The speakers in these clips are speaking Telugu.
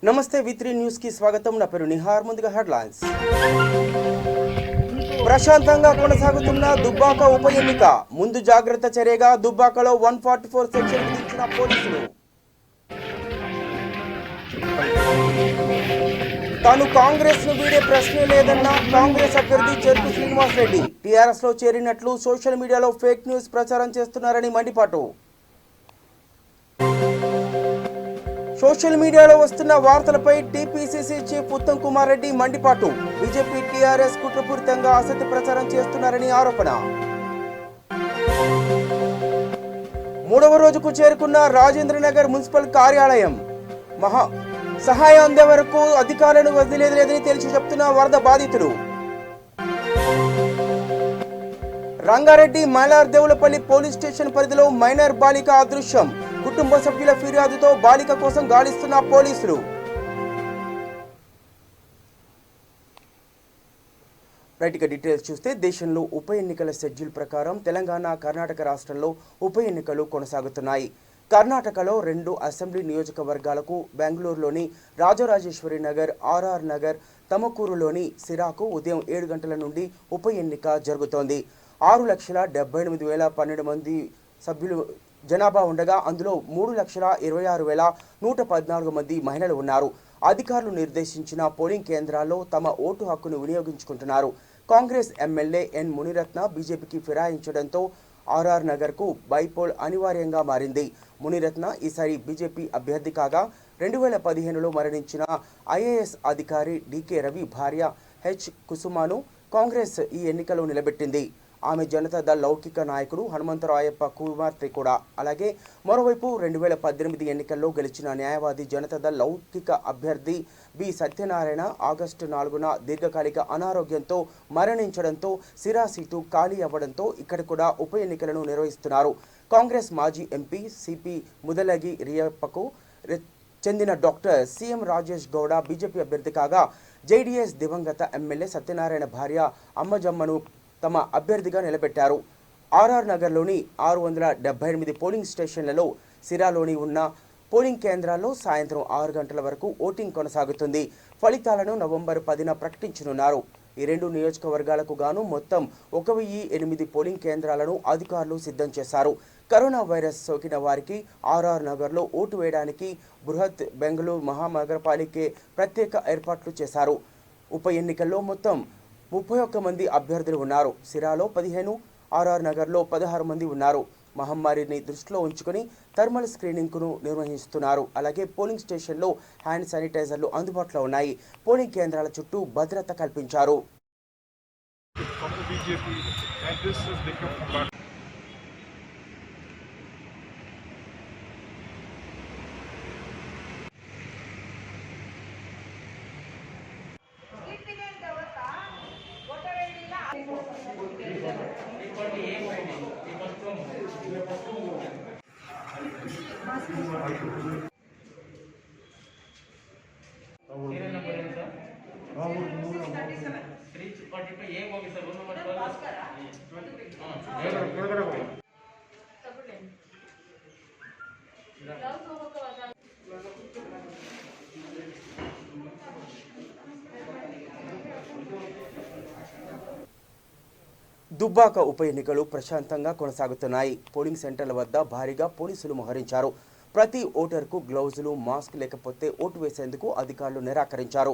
నమస్తే వి3 న్యూస్ కి స్వాగతం. నా పేరు నిహార్. ముందుగా హెడ్లైన్స్. ప్రశాంతంగా కొనసాగుతున్న దుబ్బాక ఉప ఎన్నిక. ముందు జాగ్రత్త చర్యగా దుబ్బాకలో 144 సెక్షన్ విధించిన పోలీసులు. తాను కాంగ్రెస్ ను వీడే ప్రశ్నే లేదన్న కాంగ్రెస్ అభ్యర్థి చెరుకు శ్రీనివాస్ రెడ్డి. టీఆర్ఎస్ లో చేరినట్లు సోషల్ మీడియాలో ఫేక్ న్యూస్ ప్రచారం చేస్తున్నారని మండిపాటు. సోషల్ మీడియాలో వస్తున్న వార్తలపై టీపీసీసీ చీఫ్ ఉత్తమ్ కుమార్ రెడ్డి మండిపాటు. బీజేపీ టీఆర్ఎస్ కుట్రపూరితంగా అసత్య ప్రచారం చేస్తున్నారని ఆరోపణ. మూడవ రోజుకు చేరుకున్న రాజేంద్రనగర్ మున్సిపల్ కార్యాలయం. సహాయం అందే వరకు అధికారులను వదిలేదని తెలిసి చెప్తున్న వరద బాధితులు. రంగారెడ్డి మైలార్దేవులపల్లి పోలీస్ స్టేషన్ పరిధిలో మైనర్ బాలిక అదృశ్యం. కుటుంబ సభ్యుల ఫిర్యాదుతో బాలిక కోసం గాలిస్తున్న పోలీసులు. రైట్గా డీటెయిల్స్ చూస్తే, దేశంలో ఉప ఎన్నికల షెడ్యూల్ ప్రకారం తెలంగాణ, కర్ణాటక రాష్ట్రంలో ఉప ఎన్నికలు కొనసాగుతున్నాయి. కర్ణాటకలో 2 అసెంబ్లీ నియోజకవర్గాలకు బెంగళూరులోని రాజరాజేశ్వరి నగర్, ఆర్ఆర్ నగర్, తమకూరులోని సిరాకు ఉదయం 7 గంటల నుండి ఉప ఎన్నిక జరుగుతోంది. 6,78,012 మంది సభ్యులు జనాభా ఉండగా అందులో 3,26,114 మంది మహిళలు ఉన్నారు. అధికారులు నిర్దేశించిన పోలింగ్ కేంద్రాల్లో తమ ఓటు హక్కును వినియోగించుకుంటున్నారు. కాంగ్రెస్ ఎమ్మెల్యే ఎన్ మునిరత్న బీజేపీకి ఫిరాయించడంతో ఆర్ఆర్ నగర్కు బైపోల్ అనివార్యంగా మారింది. మునిరత్న ఈసారి బీజేపీ అభ్యర్థి కాగా 2015లో మరణించిన ఐఏఎస్ అధికారి డీకే రవి భార్య హెచ్ కుసుమాను కాంగ్రెస్ ఈ ఎన్నికలో నిలబెట్టింది. ఆమె జనతాదళ్ లౌకిక నాయకుడు హనుమంతరాయప్ప కుమార్తె కూడా. అలాగే మరోవైపు 2018 ఎన్నికల్లో గెలిచిన న్యాయవాది జనతాదళ్ లౌకిక అభ్యర్థి బి సత్యనారాయణ ఆగస్టు 4న దీర్ఘకాలిక అనారోగ్యంతో మరణించడంతో సిరా సీటు ఖాళీ అవ్వడంతో ఇక్కడ కూడా ఉప ఎన్నికలను నిర్వహిస్తున్నారు. కాంగ్రెస్ మాజీ ఎంపీ సిపి ముదలగి రియప్పకు చెందిన doctor CM Rajesh Gowda BJP అభ్యర్థి కాగా, జేడీఎస్ దివంగత ఎమ్మెల్యే సత్యనారాయణ భార్య అమ్మజమ్మను తమ అభ్యర్థిగా నిలబెట్టారు. ఆర్ఆర్ నగర్లోని 678 పోలింగ్ స్టేషన్లలో, సిరాలోని ఉన్న పోలింగ్ కేంద్రాల్లో సాయంత్రం 6 గంటల వరకు ఓటింగ్ కొనసాగుతుంది. ఫలితాలను నవంబర్ 10న ప్రకటించనున్నారు. ఈ 2 నియోజకవర్గాలకు గాను మొత్తం 1008 పోలింగ్ కేంద్రాలను అధికారులు సిద్ధం చేశారు. కరోనా వైరస్ సోకిన వారికి ఆర్ఆర్ నగర్లో ఓటు వేయడానికి బృహత్ బెంగళూరు మహానగరపాలికే ప్రత్యేక ఏర్పాట్లు చేశారు. ఉప ఎన్నికల్లో మొత్తం 31 మంది అభ్యర్థులు ఉన్నారు. సిరాలో 15, ఆర్ఆర్ నగర్లో 16 మంది ఉన్నారు. మహమ్మారిని దృష్టిలో ఉంచుకొని థర్మల్ స్క్రీనింగ్ను నిర్వహిస్తున్నారు. అలాగే పోలింగ్ స్టేషన్లో హ్యాండ్ శానిటైజర్లు అందుబాటులో ఉన్నాయి. పోలింగ్ కేంద్రాల చుట్టూ భద్రత కల్పించారు. దుబ్బాక ఉప ఎన్నికలు ప్రశాంతంగా కొనసాగుతున్నాయి. పోలింగ్ సెంటర్ల వద్ద భారీగా పోలీసులు మోహరించారు. ప్రతి ఓటర్కు గ్లౌజులు, మాస్క్ లేకపోతే ఓటు వేసేందుకు అధికారులు నిరాకరించారు.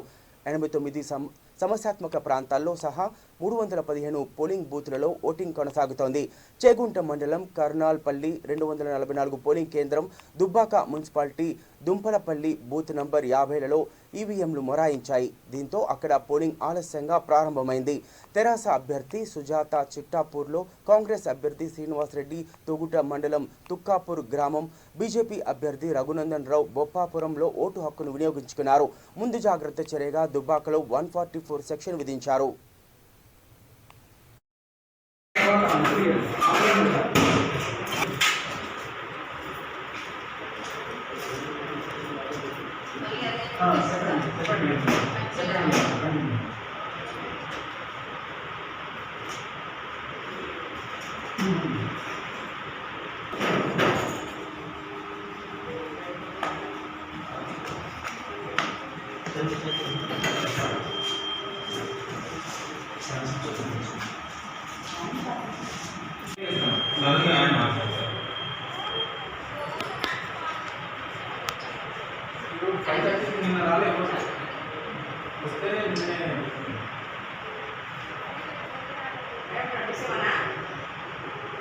89 సమస్యాత్మక ప్రాంతాల్లో సహా 315 పోలింగ్ బూత్లలో ఓటింగ్ కొనసాగుతోంది. చేగుంట మండలం కర్నాల్పల్లి 244 పోలింగ్ కేంద్రం, Dubbaka municipality Dumpalapalli booth number 50లలో ఈవీఎంలు మొరాయించాయి. దీంతో అక్కడ పోలింగ్ ఆలస్యంగా ప్రారంభమైంది. తెరాస అభ్యర్థి సుజాత చిట్టాపూర్లో, కాంగ్రెస్ అభ్యర్థి శ్రీనివాస్ రెడ్డి తొగుట మండలం తుక్కాపూర్ గ్రామం, బీజేపీ అభ్యర్థి రఘునందన్ రావు బొప్పాపురంలో ఓటు హక్కును వినియోగించుకున్నారు. ముందు జాగ్రత్త చర్యగా దుబ్బాకలో 144 సెక్షన్ విధించారు.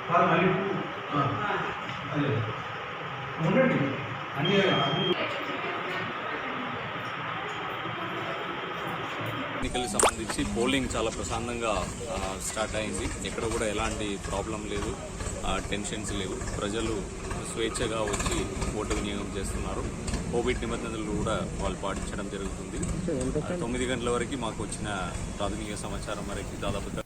మళ్ళీ అదే ఉండండి అన్ని ఎన్నికలకు సంబంధించి పోలింగ్ చాలా ప్రశాంతంగా స్టార్ట్ అయింది. ఎక్కడ కూడా ఎలాంటి ప్రాబ్లం లేదు, టెన్షన్స్ లేవు. ప్రజలు స్వేచ్ఛగా వచ్చి ఓటు వినియోగం చేస్తున్నారు. కోవిడ్ నిబంధనలు కూడా వాళ్ళు పాటించడం జరుగుతుంది. 9 గంటల వరకు మాకు వచ్చిన ప్రాథమిక సమాచారం వరకు దాదాపు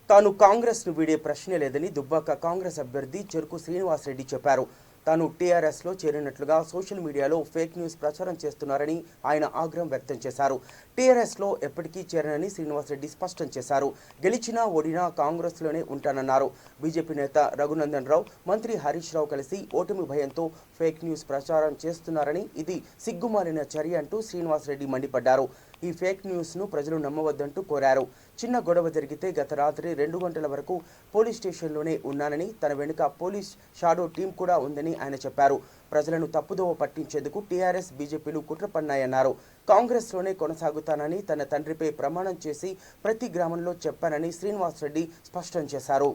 తాను కాంగ్రెస్ను వీడే ప్రశ్నే లేదని దుబ్బాక కాంగ్రెస్ అభ్యర్థి చెరుకు శ్రీనివాసరెడ్డి చెప్పారు. తాను టీఆర్ఎస్లో చేరినట్లుగా సోషల్ మీడియాలో ఫేక్ న్యూస్ ప్రచారం చేస్తున్నారని ఆయన ఆగ్రహం వ్యక్తం చేశారు. టీఆర్ఎస్లో ఎప్పటికీ చేరనని శ్రీనివాసరెడ్డి స్పష్టం చేశారు. గెలిచినా ఓడినా కాంగ్రెస్లోనే ఉంటానన్నారు. బీజేపీ నేత రఘునందన్ రావు, మంత్రి హరీష్ రావు కలిసి ఓటమి భయంతో ఫేక్ న్యూస్ ప్రచారం చేస్తున్నారని, ఇది సిగ్గుమాలిన చర్య అంటూ శ్రీనివాసరెడ్డి మండిపడ్డారు. ఈ ఫేక్ న్యూస్ను ప్రజలు నమ్మవద్దంటూ కోరారు. చిన్న గొడవ జరిగితే గత రాత్రి 2 గంటల వరకు పోలీస్ స్టేషన్లోనే ఉన్నానని, తన వెనుక పోలీస్ షాడో టీం కూడా ఉందని ఆయన చెప్పారు. ప్రజలను తప్పుదోవ పట్టించేందుకు టీఆర్ఎస్, బీజేపీలు కుట్ర పన్నాయన్నారు. కాంగ్రెస్లోనే కొనసాగుతానని తన తండ్రిపై ప్రమాణం చేసి ప్రతి గ్రామంలో చెప్పానని శ్రీనివాసరెడ్డి స్పష్టం చేశారు.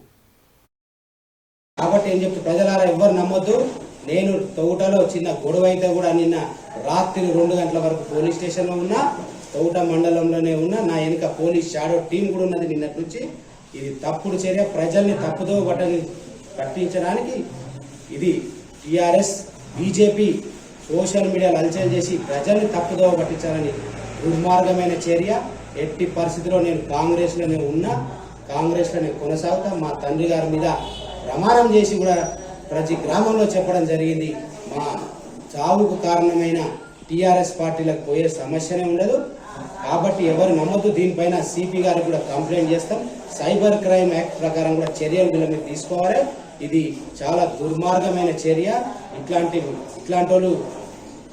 కాబట్టి ఏం చెప్తే ప్రజలారా ఎవ్వరు నమ్మొద్దు. నేను తోటలో చిన్న గొడవ అయితే కూడా నిన్న రాత్రి 2 గంటల వరకు పోలీస్ స్టేషన్లో ఉన్నా, తోట మండలంలోనే ఉన్నా. నా వెనుక పోలీస్ షాడో టీం కూడా ఉన్నది నిన్నటి నుంచి. ఇది తప్పుడు చర్య. ప్రజల్ని తప్పుదో పట్టించడానికి ఇది టీఆర్ఎస్, బీజేపీ సోషల్ మీడియాలో అలచల్ చేసి ప్రజల్ని తప్పుదోవ పట్టించాలని దుర్మార్గమైన చర్య. ఎట్టి పరిస్థితిలో నేను కాంగ్రెస్లోనే ఉన్నా, కాంగ్రెస్లోనే కొనసాగుతా. మా తండ్రి గారి మీద ప్రమాణం చేసి కూడా ప్రతి గ్రామంలో చెప్పడం జరిగింది. మా చావుకు కారణమైన టీఆర్ఎస్ పార్టీలకు పోయే సమస్యనే ఉండదు. కాబట్టి ఎవరు నమ్మద్దు. దీనిపైన సిపి గారికి కూడా కంప్లైంట్ చేస్తాం. సైబర్ క్రైమ్ యాక్ట్ ప్రకారం కూడా చర్యలు వీళ్ళ మీద తీసుకోవాలి. ఇది చాలా దుర్మార్గమైన చర్య. ఇట్లాంటి వాళ్ళు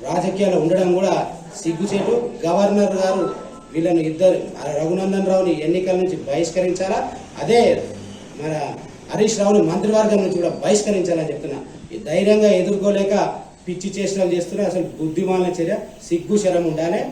రాజకీయాల్లో ఉండడం కూడా సిగ్గుచేటు. గవర్నర్ గారు వీళ్ళని రఘునందన్ రావుని ఎన్నికల నుంచి బహిష్కరించాలా, అదే మన హరీష్ రావుని మంత్రివర్గం నుంచి కూడా బహిష్కరించాలని చెప్తున్నా. ఈ ధైర్యంగా ఎదుర్కోలేక పిచ్చి చేష్టలు చేస్తున్నా. అసలు బుద్ధిమాలిన చర్య, సిగ్గు శరం ఉండాలి.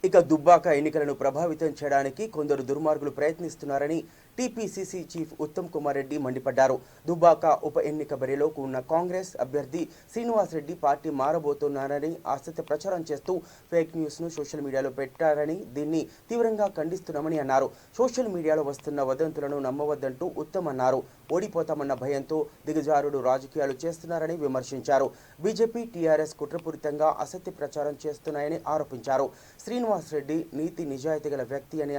ఇక దుబ్బాక ఎన్నికలను ప్రభావితం చేయడానికి కొందరు దుర్మార్గులు ప్రయత్నిస్తున్నారని టీపీసీసీ చీఫ్ ఉత్తమ్ కుమార్ రెడ్డి మండిపడ్డారు. దుబ్బాక ఉప ఎన్నిక బరిలోకి ఉన్న కాంగ్రెస్ అభ్యర్థి శ్రీనివాసరెడ్డి పార్టీ మారబోతున్నారని అసత్య ప్రచారం చేస్తూ ఫేక్ న్యూస్ను సోషల్ మీడియాలో పెట్టారని, దీన్ని తీవ్రంగా ఖండిస్తున్నామని అన్నారు. సోషల్ మీడియాలో వస్తున్న వదంతులను నమ్మవద్దంటూ ఉత్తమ్ అన్నారు. ఓడిపోతామన్న భయంతో దిగజారుడు రాజకీయాలు చేస్తున్నారని విమర్శించారు. బీజేపీ, టీఆర్ఎస్ కుట్రపూరితంగా అసత్య ప్రచారం చేస్తున్నాయని ఆరోపించారు. శ్రీనివాసరెడ్డి నీతి నిజాయితీ గల వ్యక్తి అని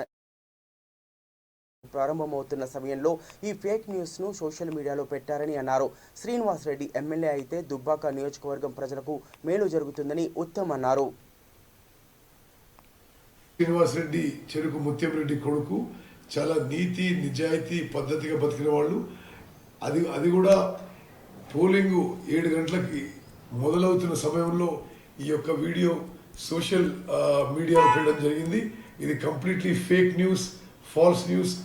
ప్రారంభమవుతున్న సమయంలో ఈ ఫేక్ న్యూస్ను సోషల్ మీడియాలో పెట్టారని అన్నారు. శ్రీనివాసరెడ్డి ఎమ్మెల్యే అయితే దుబ్బాక నియోజకవర్గం ప్రజలకు మేలు జరుగుతుందని ఉత్తమ్ అన్నారు. శ్రీనివాసరెడ్డి చెరుకు ముత్యంరెడ్డి కొడుకు చాలా నీతి నిజాయితీ పద్ధతిగా బతికిన వాళ్ళు. అది కూడా పోలింగ్ 7 గంటలకి మొదలవుతున్న సమయంలో ఈ యొక్క వీడియో సోషల్ మీడియాలో పెట్టడం జరిగింది. ఇది completely fake news, false news.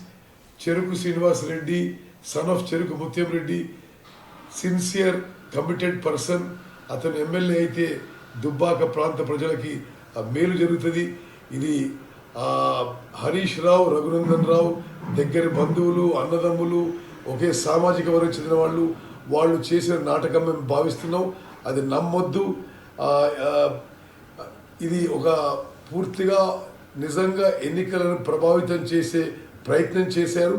చెరుకు శ్రీనివాసరెడ్డి, సన్ ఆఫ్ చెరుకు ముత్యంరెడ్డి, సిన్సియర్ కమిటెడ్ పర్సన్. అతను ఎమ్మెల్యే అయితే దుబ్బాక ప్రాంత ప్రజలకి మేలు జరుగుతుంది. ఇది హరీష్ రావు, రఘునందన్ రావు దగ్గర బంధువులు, అన్నదమ్ములు, ఒకే సామాజిక వర్గం చెందిన వాళ్ళు చేసిన నాటకం మేము భావిస్తున్నాం. అది నమ్మొద్దు. ఇది ఒక పూర్తిగా నిజంగా ఎన్నికలను ప్రభావితం చేసే ప్రయత్నం చేశారు.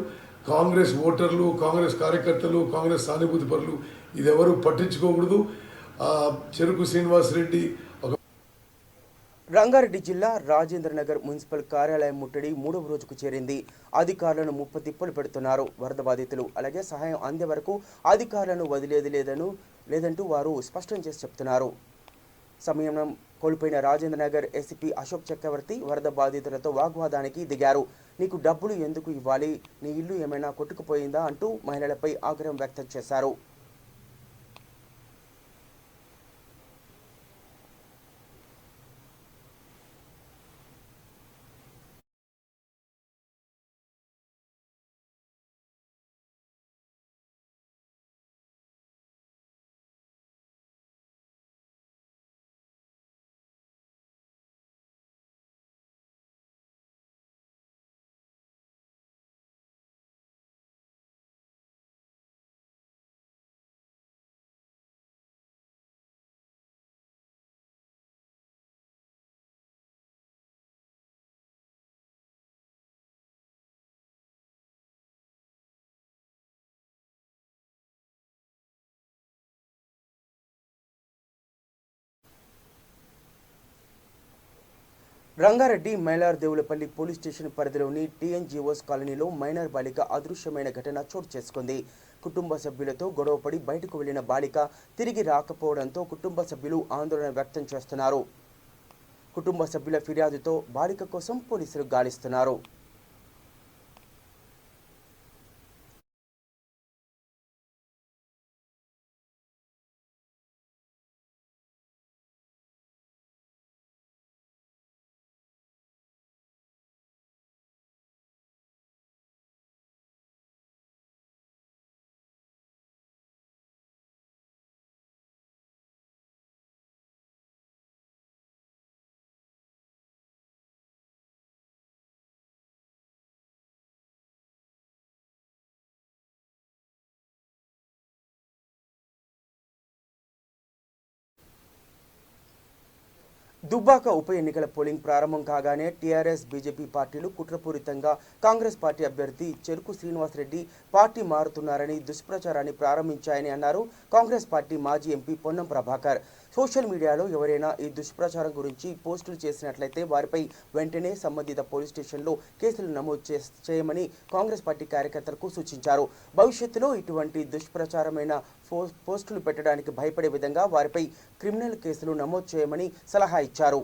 కాంగ్రెస్ ఓటర్లు, కాంగ్రెస్ కార్యకర్తలు, కాంగ్రెస్ సానుభూతి పరులు ఇది ఎవరు పట్టించుకోకూడదు. చెరుకు శ్రీనివాసరెడ్డి రంగారెడ్డి జిల్లా రాజేంద్రనగర్ మున్సిపల్ కార్యాలయం ముట్టడి 3వ రోజుకు చేరింది. అధికారులను ముప్పతిప్పలు పెడుతున్నారు. వరద బాధితులు అలాగే సహాయం అందే వరకు అధికారులను వదిలేది లేదంటూ వారు స్పష్టం చేసి చెప్తున్నారు. సంయమనం కోల్పోయిన రాజేంద్రనగర్ ఎస్పీ అశోక్ చక్రవర్తి వరద బాధితులతో వాగ్వాదానికి దిగారు. నీకు డబ్బులు ఎందుకు ఇవ్వాలి, నీ ఇల్లు ఏమైనా కొట్టుకుపోయిందా అంటూ మహిళలపై ఆగ్రహం వ్యక్తం చేశారు. రంగారెడ్డి మైలార్ దేవులపల్లి పోలీస్ స్టేషన్ పరిధిలోని టీఎన్జీఓస్ కాలనీలో మైనర్ బాలిక అదృశ్యమైన ఘటన చోటు చేసుకుంది. కుటుంబ సభ్యులతో గొడవపడి బయటకు వెళ్లిన బాలిక తిరిగి రాకపోవడంతో కుటుంబ సభ్యులు ఆందోళన వ్యక్తం చేస్తున్నారు. కుటుంబ సభ్యుల ఫిర్యాదుతో బాలిక కోసం పోలీసులు గాలిస్తున్నారు. దుబ్బాక ఉప ఎన్నికల పోలింగ్ ప్రారంభం కాగానే టీఆర్ఎస్ బీజేపీ పార్టీలు కుట్రపూరితంగా కాంగ్రెస్ పార్టీ అభ్యర్థి చెరుకు శ్రీనివాసరెడ్డి పార్టీ మారుతున్నారని దుష్ప్రచారాన్ని ప్రారంభించాయని అన్నారు కాంగ్రెస్ పార్టీ మాజీ ఎంపీ పొన్నం ప్రభాకర్. సోషల్ మీడియాలో ఎవరైనా ఈ దుష్ప్రచారం గురించి పోస్టులు చేసినట్లయితే వారిపై వెంటనే సంబంధిత పోలీస్ స్టేషన్లో కేసులు నమోదు చేయమని కాంగ్రెస్ పార్టీ కార్యకర్తలకు సూచించారు. భవిష్యత్తులో ఇటువంటి దుష్ప్రచారమైన పోస్టులు పెట్టడానికి భయపడే విధంగా వారిపై క్రిమినల్ కేసులు నమోదు చేయమని సలహా ఇచ్చారు.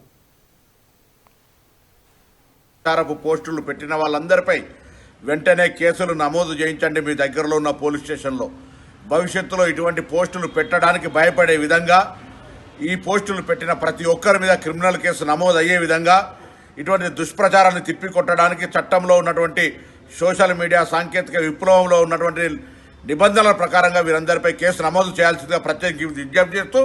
పోస్టులు పెట్టిన వాళ్ళందరిపై వెంటనే కేసులు నమోదు చేయించండి మీ దగ్గరలో ఉన్న పోలీస్ స్టేషన్లో. భవిష్యత్తులో ఇటువంటి పోస్టులు పెట్టడానికి భయపడే విధంగా, ఈ పోస్టులు పెట్టిన ప్రతి ఒక్కరి మీద క్రిమినల్ కేసు నమోదు అయ్యే విధంగా ఇటువంటి దుష్ప్రచారాన్ని తిప్పికొట్టడానికి చట్టంలో ఉన్నటువంటి సోషల్ మీడియా సాంకేతిక విప్లవంలో ఉన్నటువంటి నిబంధనల ప్రకారంగా వీరందరిపై కేసు నమోదు చేయాల్సిందిగా ప్రత్యేక విజ్ఞప్తి చేస్తూ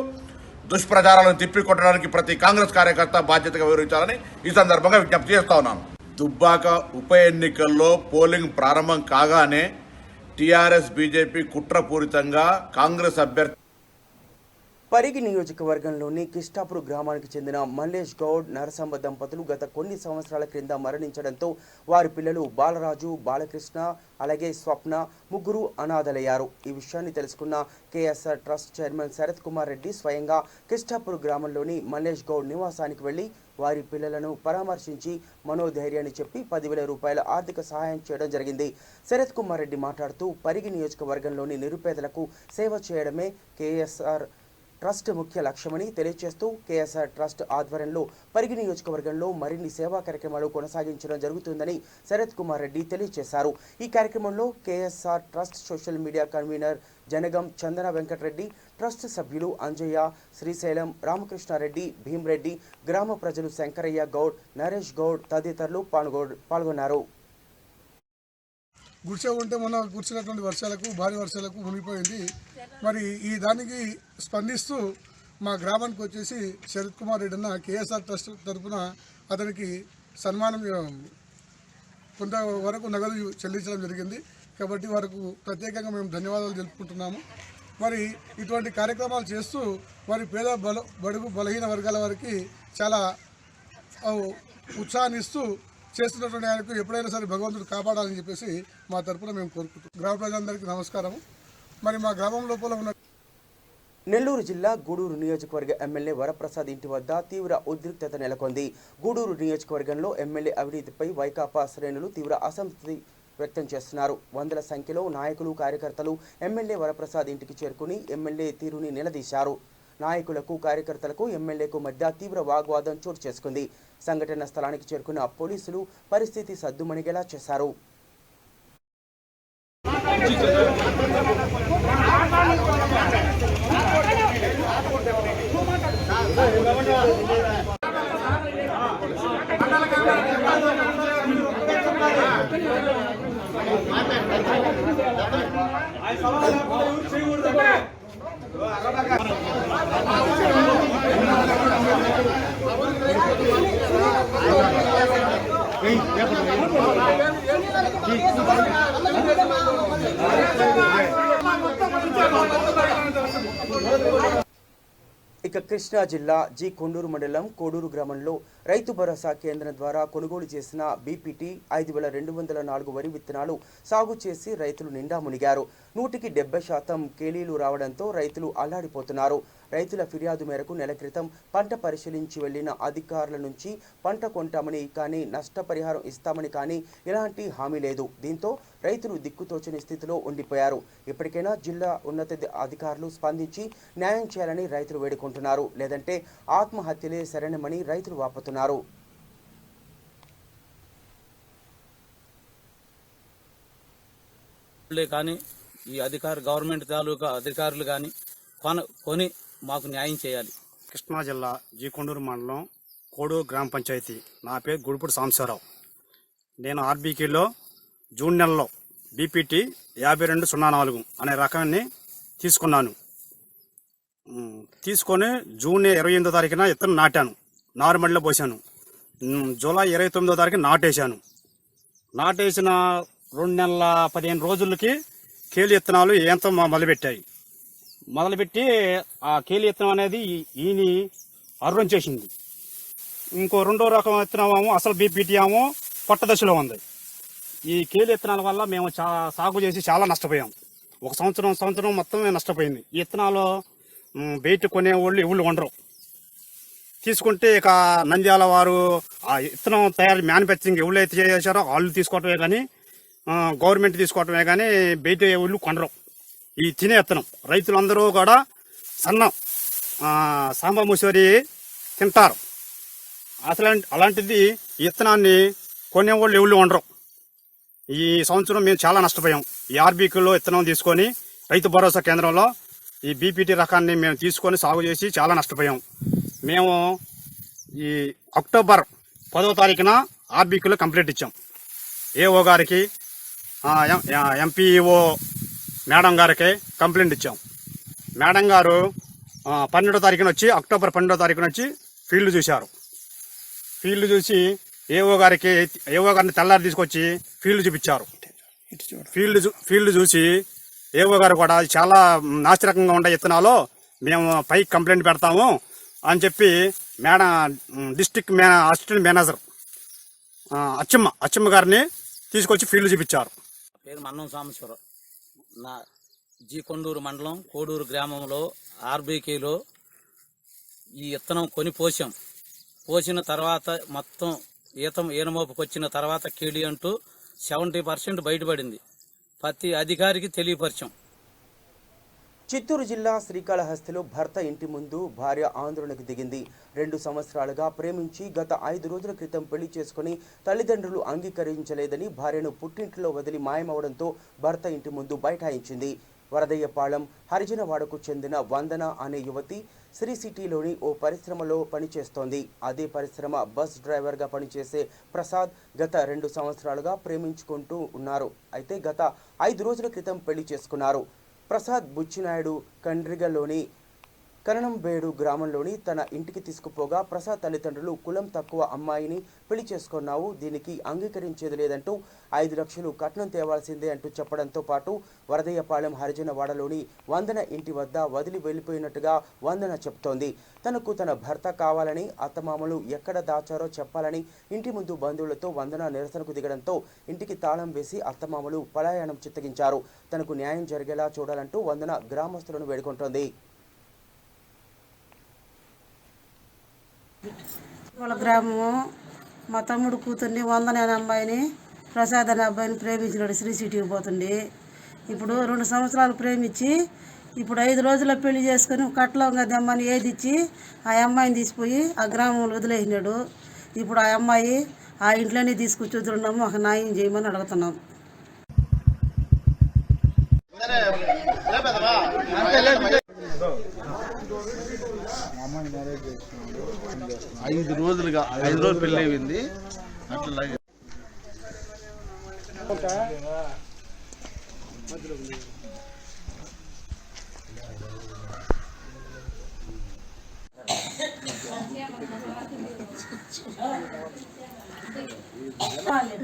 దుష్ప్రచారాలను తిప్పికొట్టడానికి ప్రతి కాంగ్రెస్ కార్యకర్త బాధ్యతగా వివరించాలని ఈ సందర్భంగా విజ్ఞప్తి చేస్తా ఉన్నాను. దుబ్బాక ఉప ఎన్నికల్లో పోలింగ్ ప్రారంభం కాగానే టీఆర్ఎస్ బీజేపీ కుట్రపూరితంగా కాంగ్రెస్ అభ్యర్థి పరిగి నియోజకవర్గంలోని కిష్టాపూర్ గ్రామానికి చెందిన మల్లేష్ గౌడ్ నరసంబ దంపతులు గత కొన్ని సంవత్సరాల క్రింద మరణించడంతో వారి పిల్లలు బాలరాజు, బాలకృష్ణ అలాగే స్వప్న ముగ్గురు అనాథలయ్యారు. ఈ విషయాన్ని తెలుసుకున్న KSR trust chairman Sarath Kumar Reddy స్వయంగా కిష్టాపూర్ గ్రామంలోని మల్లేష్ గౌడ్ నివాసానికి వెళ్లి వారి పిల్లలను పరామర్శించి మనోధైర్యాన్ని చెప్పి 10,000 రూపాయల ఆర్థిక సహాయం చేయడం జరిగింది. శరత్ కుమార్ రెడ్డి మాట్లాడుతూ పరిగి నియోజకవర్గంలోని నిరుపేదలకు సేవ చేయడమే కేఎస్ఆర్ ట్రస్ట్ ముఖ్య లక్ష్యమని తెలియజేస్తూ కేఎస్ఆర్ ట్రస్ట్ ఆధ్వర్యంలో పరిగి నియోజకవర్గంలో మరిన్ని సేవా కార్యక్రమాలు కొనసాగించడం జరుగుతుందని శరత్ కుమార్ రెడ్డి తెలియజేశారు. ఈ కార్యక్రమంలో KSR trust social media convener Janagam Chandana Venkatareddy, trust సభ్యులు అంజయ్య, శ్రీశైలం, రామకృష్ణారెడ్డి, భీమ్రెడ్డి, గ్రామ ప్రజలు శంకరయ్య గౌడ్, నరేష్ గౌడ్ తదితరులు పాల్గొన్నారు. గుడిసె ఉంటే మొన్న కురిసినటువంటి వర్షాలకు, భారీ వర్షాలకు మునిగిపోయింది. మరి ఈ దానికి స్పందిస్తూ మా గ్రామానికి వచ్చేసి శరత్ కుమార్ రెడ్డి అన్న కేఎస్ఆర్ ట్రస్ట్ తరఫున అతనికి సన్మానం కొంతవరకు నగదు చెల్లించడం జరిగింది. కాబట్టి వారికి ప్రత్యేకంగా మేము ధన్యవాదాలు తెలుపుకుంటున్నాము. మరి ఇటువంటి కార్యక్రమాలు చేస్తూ మరి పేద బడుగు బలహీన వర్గాల వారికి చాలా ఉత్సాహాన్ని ఇస్తూ చేస్తున్నటువంటి ఆయనకు ఎప్పుడైనా సరే భగవంతుడు కాపాడాలని చెప్పేసి మా తరఫున మేము కోరుకుంటాం. గ్రామ ప్రజలందరికీ నమస్కారము. మరి మా గ్రామం లోపల ఉన్న నెల్లూరు జిల్లా గూడూరు నియోజకవర్గ ఎమ్మెల్యే వరప్రసాద్ ఇంటి వద్ద తీవ్ర ఉద్రిక్తత నెలకొంది. గూడూరు నియోజకవర్గంలో ఎమ్మెల్యే అవినీతిపై వైకాపా శ్రేణులు తీవ్ర అసంతృప్తి వ్యక్తం చేస్తున్నారు. వందల సంఖ్యలో నాయకులు, కార్యకర్తలు ఎమ్మెల్యే వరప్రసాద్ ఇంటికి చేరుకుని ఎమ్మెల్యే తీరుని నిలదీశారు. నాయకులకు, కార్యకర్తలకు ఎమ్మెల్యేకు మధ్య తీవ్ర వాగ్వాదం చోటు చేసుకుంది. సంఘటన స్థలానికి చేరుకున్న పోలీసులు పరిస్థితి సద్దుమణిగేలా చేశారు. ఇక కృష్ణా జిల్లా కొండూరు మండలం కోడూరు గ్రామంలో రైతు భరోసా కేంద్రం ద్వారా కొనుగోలు చేసిన బీపీటీ 5204 వరి విత్తనాలు సాగు చేసి రైతులు నిండా మునిగారు. 100% కేలీలు రావడంతో రైతులు అల్లాడిపోతున్నారు. రైతుల ఫిర్యాదు మేరకు నెల క్రితం పంట పరిశీలించి వెళ్లిన అధికారుల నుంచి పంట కొంటామని కానీ నష్టపరిహారం ఇస్తామని కానీ ఎలాంటి హామీ లేదు. దీంతో రైతులు దిక్కుతోచని స్థితిలో ఉండిపోయారు. ఇప్పటికైనా జిల్లా ఉన్నత అధికారులు స్పందించి న్యాయం చేయాలని రైతులు వేడుకుంటున్నారు. లేదంటే ఆత్మహత్యలే శరణమని రైతులు వాపోతున్నారు. కానీ ఈ గవర్నమెంట్ తాలూకా అధికారులు కానీ కొని మాకు న్యాయం చేయాలి. కృష్ణా జిల్లా జీకొండూరు మండలం కోడూరు గ్రామ పంచాయతీ. నా పేరు గుడిపూడి సాంబశివరావు. నేను ఆర్బీకేలో జూన్ నెలలో బీపీటీ 5204 అనే రకాన్ని తీసుకున్నాను. తీసుకొని జూన్ 28వ తారీఖున ఇత్తనం నాటాను. నారుమడిలో పోసాను. జూలై 29వ తారీఖు నాటేశాను. నాటేసిన 2 నెలల 15 రోజులకి కేలి విత్తనాలు ఏంతో మొదలుపెట్టి ఆ కేలి విత్తనం అనేది ఈయన అర్రం చేసింది. ఇంకో రెండో రకం విత్తనం ఏమో అసలు బీపీటీ ఏమో పొట్ట దశలో ఉంది. ఈ కేలి విత్తనాల వల్ల మేము సాగు చేసి చాలా నష్టపోయాం. ఒక సంవత్సరం మొత్తం నష్టపోయింది. ఈ విత్తనాలు బయట కొనేవాళ్ళు ఎవరు ఉండరు. తీసుకుంటే ఇక నంద్యాల వారు ఆ విత్తనం తయారు మ్యానుఫ్యాక్చరింగ్ ఎవరైతే చేశారో వాళ్ళు తీసుకోవటమే కానీ గవర్నమెంట్ తీసుకోవటమే కానీ బయట ఎవరు కొనరు. ఈ తినే విత్తనం రైతులందరూ కూడా సన్నం సాంబమూశ్వరి తింటారు. అలాంటిది ఈ విత్తనాన్ని కొనేవాళ్ళు ఎవరు ఉండరు. ఈ సంవత్సరం మేము చాలా నష్టపోయాం. ఈ ఆర్బీకేలో విత్తనం తీసుకొని రైతు భరోసా కేంద్రంలో ఈ బీపీటీ రకాన్ని మేము తీసుకొని సాగు చేసి చాలా నష్టపోయాం. మేము ఈ అక్టోబర్ 10వ తారీఖున ఆర్బీకేలో కంప్లైంట్ ఇచ్చాం. ఏఓ గారికి ఎంపీఓ మేడం గారికి కంప్లైంట్ ఇచ్చాం. మేడం గారు 12వ తారీఖున వచ్చి అక్టోబర్ 12వ తారీఖున వచ్చి ఫీల్డ్ చూశారు. ఫీల్డ్ చూసి ఏఓ గారిని తెల్లారి తీసుకొచ్చి ఫీల్డ్ చూపించారు. ఫీల్డ్ చూసి ఏఓ గారు కూడా చాలా నాసిరకంగా ఉండే విత్తనాలు మేము పైకి కంప్లైంట్ పెడతాము అని చెప్పి madam district assistant manager Achamma గారిని తీసుకొచ్చి ఫీల్డ్ చూపించారు. పేరు మన్నం సాంబశివరావు. నా జీకొండూరు మండలం కోడూరు గ్రామంలో ఆర్బీకేలో ఈ విత్తనం కొని పోసిన తర్వాత మొత్తం ఈనమోపుకి వచ్చిన తర్వాత కేడీ అంటూ 70% బయటపడింది. ప్రతి అధికారికి తెలియపరిచాం. చిత్తూరు జిల్లా శ్రీకాళహస్తిలో భర్త ఇంటి ముందు భార్య ఆందోళనకు దిగింది. 2 సంవత్సరాలుగా ప్రేమించి గత 5 రోజుల క్రితం పెళ్లి చేసుకుని తల్లిదండ్రులు అంగీకరించలేదని భార్యను పుట్టింటిలో వదిలి మాయమవడంతో భర్త ఇంటి ముందు బైఠాయించింది. వరదయ్యపాళెం హరిజనవాడకు చెందిన వందన అనే యువతి శ్రీ సిటీలోని ఓ పరిశ్రమలో పనిచేస్తోంది. అదే పరిశ్రమ బస్ డ్రైవర్గా పనిచేసే ప్రసాద్ గత 2 సంవత్సరాలుగా ప్రేమించుకుంటూ ఉన్నారు. అయితే గత 5 రోజుల క్రితం పెళ్లి చేసుకున్నారు. ప్రసాద్ బుచ్చినాయుడు కండ్రిగలోని కరణంబేడు గ్రామంలోని తన ఇంటికి తీసుకుపోగా ప్రసాద్ తల్లిదండ్రులు కులం తక్కువ అమ్మాయిని పెళ్లి చేసుకున్నావు, దీనికి అంగీకరించేది లేదంటూ 5 లక్షలు కట్నం తేవాల్సిందే అంటూ చెప్పడంతో పాటు వరదయ్యపాళెం హరిజనవాడలోని వందన ఇంటి వద్ద వదిలి వెళ్లిపోయినట్టుగా వందన చెప్తోంది. తనకు తన భర్త కావాలని అత్తమామలు ఎక్కడ దాచారో చెప్పాలని ఇంటి ముందు బంధువులతో వందన నిరసనకు దిగడంతో ఇంటికి తాళం వేసి అత్తమామలు పలాయనం చిత్తగించారు. తనకు న్యాయం జరిగేలా చూడాలంటూ వందన గ్రామస్తులను వేడుకుంటోంది. వాళ్ళ గ్రామము మా తమ్ముడు కూతుర్ని వందన అనే అమ్మాయిని ప్రసాద్ అనే అబ్బాయిని ప్రేమించినాడు. శ్రీ సిటీకి పోతుండే ఇప్పుడు 2 సంవత్సరాలు ప్రేమించి ఇప్పుడు 5 రోజుల్లో పెళ్లి చేసుకొని కట్లంగా దమ్మని ఏది ఇచ్చి ఆ అమ్మాయిని తీసిపోయి ఆ గ్రామంలో వదిలేసినాడు. ఇప్పుడు ఆ అమ్మాయి ఆ ఇంట్లోనే తీసుకొచ్చి వదులున్నాము. ఒక న్యాయం చేయమని అడుగుతున్నాం. ఐదు రోజులు పెళ్ళి అయింది. అట్లా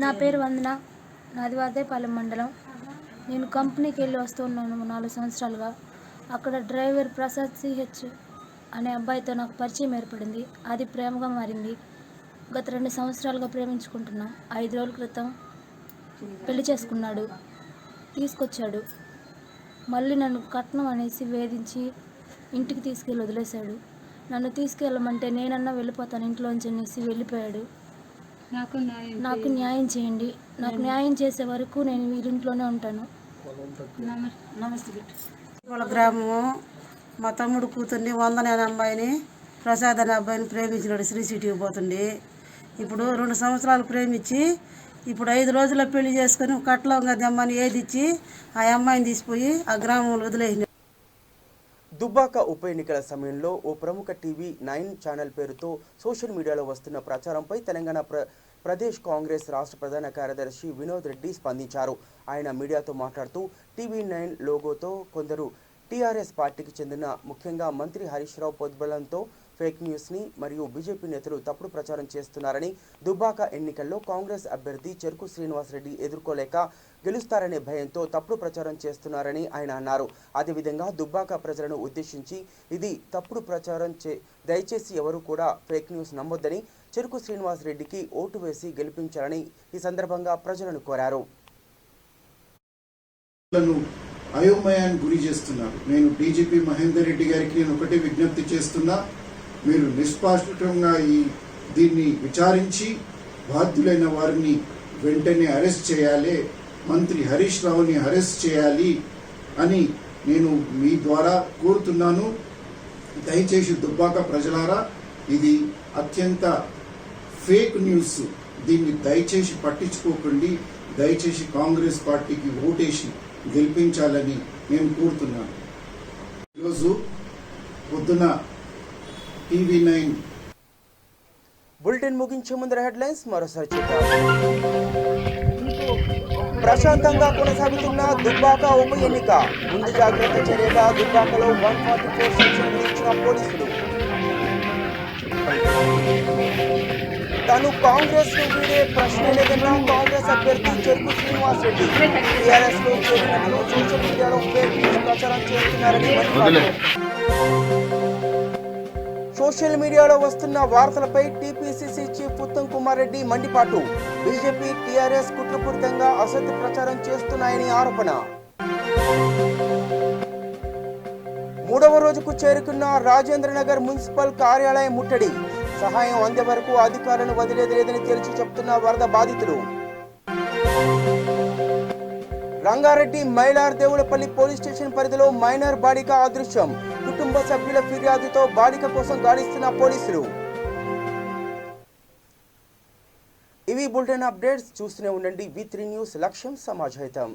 నా పేరు వందన, నాది వరదయ్యపాళెం మండలం. నేను కంపెనీకి వెళ్ళి వస్తున్నాను 4 సంవత్సరాలుగా. అక్కడ డ్రైవర్ ప్రసాద్ సిహెచ్ అనే అబ్బాయితో నాకు పరిచయం ఏర్పడింది. అది ప్రేమగా మారింది. గత 2 సంవత్సరాలుగా ప్రేమించుకుంటున్నాం. 5 రోజుల క్రితం పెళ్లి చేసుకున్నాడు, తీసుకొచ్చాడు. మళ్ళీ నన్ను కట్నం అనేసి వేధించి ఇంటికి తీసుకెళ్ళి వదిలేశాడు. నన్ను తీసుకెళ్ళమంటే నేనన్నా వెళ్ళిపోతాను ఇంట్లోంచి అనేసి వెళ్ళిపోయాడు. నాకు న్యాయం చేయండి. నాకు న్యాయం చేసే వరకు నేను వీరింట్లోనే ఉంటాను. వాళ్ళ గ్రామము మా తమ్ముడు కూతుర్ని వందన అనే అమ్మాయిని ప్రసాద్ అనే అబ్బాయిని ప్రేమించినాడు. శ్రీ సిటీకి పోతుండే. ఇప్పుడు 2 సంవత్సరాలు ప్రేమించి ఇప్పుడు 5 రోజుల్లో పెళ్లి చేసుకొని కట్లంగా దమ్మని ఏది ఇచ్చి ఆ అమ్మాయిని తీసిపోయి ఆ గ్రామంలో వదిలేసినాడు. దుబ్బాక ఉప ఎన్నికల సమయంలో ఓ ప్రముఖ టీవీ 9 ఛానల్ పేరుతో సోషల్ మీడియాలో వస్తున్న ప్రచారంపై తెలంగాణ ప్రదేశ్ కాంగ్రెస్ రాష్ట్ర ప్రధాన కార్యదర్శి వినోద్ రెడ్డి స్పందించారు. ఆయన మీడియాతో మాట్లాడుతూ టీవీ 9 లోగోతో కొందరు టీఆర్ఎస్ పార్టీకి చెందిన ముఖ్యంగా మంత్రి హరీష్ రావు పొద్దుబలంతో ఫేక్ న్యూస్ని మరియు బీజేపీ నేతలు తప్పుడు ప్రచారం చేస్తున్నారని, దుబ్బాక ఎన్నికల్లో కాంగ్రెస్ అభ్యర్థి చెరుకు శ్రీనివాసరెడ్డి ఎదుర్కోలేక గెలుస్తారనే భయంతో తప్పుడు ప్రచారం చేస్తున్నారని ఆయన అన్నారు. అదేవిధంగా దుబ్బాక ప్రజలను ఉద్దేశించి ఇది తప్పుడు ప్రచారం దయచేసి ఎవరు కూడా ఫేక్ న్యూస్ నమ్మొద్దని, చెరుకు శ్రీనివాసరెడ్డికి ఓటు వేసి గెలిపించాలని ఈ సందర్భంగా ప్రజలను కోరారు. అయోమయాన్ని గురి చేస్తున్నారు. నేను డీజీపీ మహేందర్ రెడ్డి గారికి నేను ఒకటే విజ్ఞప్తి చేస్తున్నా, మీరు నిష్పాక్షికంగా దీన్ని విచారించి బాధ్యులైన వారిని వెంటనే అరెస్ట్ చేయాలి, మంత్రి హరీష్ రావుని అరెస్ట్ చేయాలి అని నేను మీ ద్వారా కోరుతున్నాను. దయచేసి దుబ్బాక ప్రజలారా, ఇది అత్యంత ఫేక్ న్యూస్. దీన్ని దయచేసి పట్టించుకోకండి. దయచేసి కాంగ్రెస్ పార్టీకి ఓటేసి గెలిపించాలని నేను కోరుతున్నాను. ఈరోజు పొద్దున టీవీ 9 బులెటిన్ ముగించే ముందర హెడ్లైన్స్ మరోసారి చూద్దాం. ప్రశాంతంగా కొనసాగుతున్న దుబ్బాక ఉప ఎన్నిక. ముందు జాగ్రత్త చర్యగా దుబ్బాకలో 144 సెక్షన్ విధించిన పోలీసులు. తాను కాంగ్రెస్ ను వీడే ప్రశ్న లేదన్న కాంగ్రెస్ అభ్యర్థి చెరుకు శ్రీనివాసరెడ్డి. టీఆర్ఎస్ లో చేరినట్లు సోషల్ మీడియాలో ఫేక్ న్యూస్ ప్రచారం చేస్తున్నారని మండిపాటు. సోషల్ మీడియాలో వస్తున్న వార్తలపై టీపీసీసీ చీఫ్ ఉత్తమ్ కుమార్ రెడ్డి మండిపాటు. బీజేపీ టీఆర్ఎస్ కుట్రపూరితంగా అసత్య ప్రచారం చేస్తున్నాయని ఆరోపణ. 3వ రోజుకు చేరుకున్న రాజేంద్రనగర్ మున్సిపల్ కార్యాలయం ముట్టడి. సహాయం అందే వరకు అధికారులను వదిలేది లేదని తేల్చి చెప్తున్న వరద బాధితులు. రంగారెడ్డి మైలార్ దేవులపల్లి పోలీస్ స్టేషన్ పరిధిలో మైనర్ బాలిక అదృశ్యం. కుటుంబ సభ్యుల ఫిర్యాదుతో బాలిక కోసం గాలిస్తున్న పోలీసులు. ఇవి బులెటిన్ అప్డేట్స్. చూస్తూనే ఉండండి V3 న్యూస్. లక్ష్యం సమాజహితం.